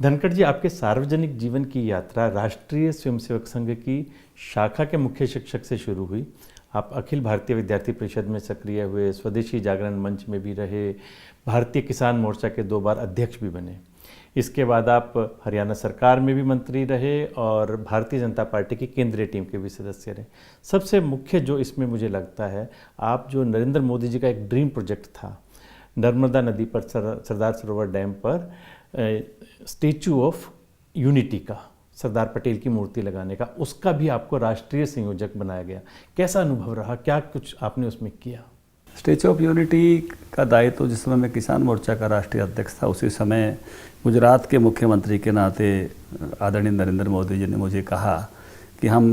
धनखड़ जी, आपके सार्वजनिक जीवन की यात्रा राष्ट्रीय स्वयंसेवक संघ की शाखा के मुख्य शिक्षक से शुरू हुई। आप अखिल भारतीय विद्यार्थी परिषद में सक्रिय हुए, स्वदेशी जागरण मंच में भी रहे, भारतीय किसान मोर्चा के 2 बार अध्यक्ष भी बने। इसके बाद आप हरियाणा सरकार में भी मंत्री रहे और भारतीय जनता पार्टी की केंद्रीय टीम के भी सदस्य रहे। सबसे मुख्य जो इसमें मुझे लगता है, आप जो नरेंद्र मोदी जी का एक ड्रीम प्रोजेक्ट था, नर्मदा नदी पर सरदार सरोवर डैम पर स्टैचू ऑफ यूनिटी का, सरदार पटेल की मूर्ति लगाने का, उसका भी आपको राष्ट्रीय संयोजक बनाया गया। कैसा अनुभव रहा, क्या कुछ आपने उसमें किया? स्टैचू ऑफ यूनिटी का दायित्व तो जिस समय मैं किसान मोर्चा का राष्ट्रीय अध्यक्ष था, उसी समय गुजरात के मुख्यमंत्री के नाते आदरणीय नरेंद्र मोदी जी ने मुझे कहा कि हम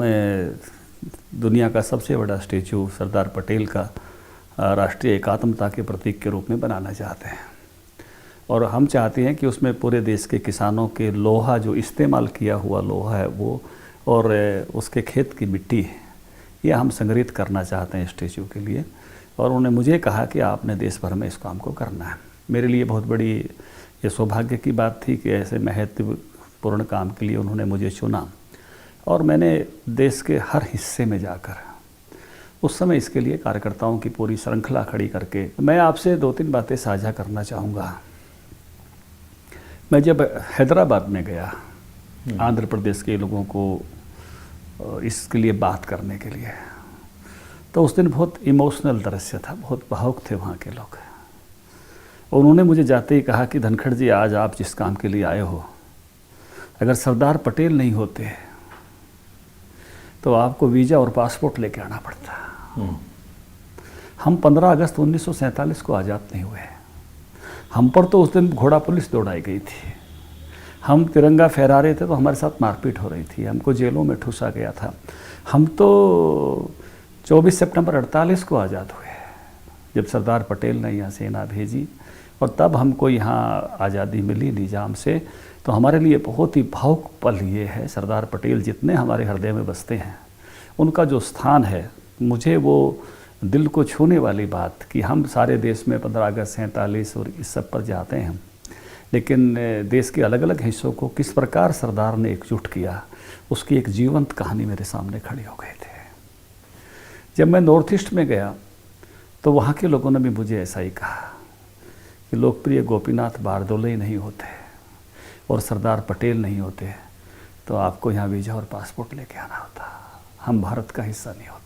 दुनिया का सबसे बड़ा स्टैचू सरदार पटेल का राष्ट्रीय एकात्मता के प्रतीक के रूप में बनाना चाहते हैं, और हम चाहते हैं कि उसमें पूरे देश के किसानों के लोहा, जो इस्तेमाल किया हुआ लोहा है वो, और उसके खेत की मिट्टी है, ये हम संग्रहित करना चाहते हैं स्टैचू के लिए। और उन्होंने मुझे कहा कि आपने देश भर में इस काम को करना है। मेरे लिए बहुत बड़ी ये सौभाग्य की बात थी कि ऐसे महत्वपूर्ण काम के लिए उन्होंने मुझे चुना, और मैंने देश के हर हिस्से में जाकर उस समय इसके लिए कार्यकर्ताओं की पूरी श्रृंखला खड़ी करके मैं आपसे 2-3 बातें साझा करना चाहूँगा। मैं जब हैदराबाद में गया आंध्र प्रदेश के लोगों को इसके लिए बात करने के लिए, तो उस दिन बहुत इमोशनल दृश्य था, बहुत भावुक थे वहाँ के लोग। उन्होंने मुझे जाते ही कहा कि धनखड़ जी, आज आप जिस काम के लिए आए हो, अगर सरदार पटेल नहीं होते तो आपको वीज़ा और पासपोर्ट लेके आना पड़ता। हम 15 अगस्त 1947 को आज़ाद नहीं हुए। हम पर तो उस दिन घोड़ा पुलिस दौड़ाई गई थी। हम तिरंगा फहरा रहे थे तो हमारे साथ मारपीट हो रही थी, हमको जेलों में ठूसा गया था। हम तो 24 सितंबर 48 को आज़ाद हुए, जब सरदार पटेल ने यहाँ सेना भेजी, और तब हमको यहाँ आज़ादी मिली निजाम से। तो हमारे लिए बहुत ही भावुक पल ये है। सरदार पटेल जितने हमारे हृदय में बसते हैं, उनका जो स्थान है, मुझे वो दिल को छूने वाली बात कि हम सारे देश में 15 अगस्त 47 और इस सब पर जाते हैं, लेकिन देश के अलग अलग हिस्सों को किस प्रकार सरदार ने एकजुट किया, उसकी एक जीवंत कहानी मेरे सामने खड़ी हो गई थी। जब मैं नॉर्थ ईस्ट में गया तो वहाँ के लोगों ने भी मुझे ऐसा ही कहा कि लोकप्रिय गोपीनाथ बारदोले नहीं होते और सरदार पटेल नहीं होते तो आपको यहाँ वीज़ा और पासपोर्ट लेके आना होता, हम भारत का हिस्सा नहीं होते।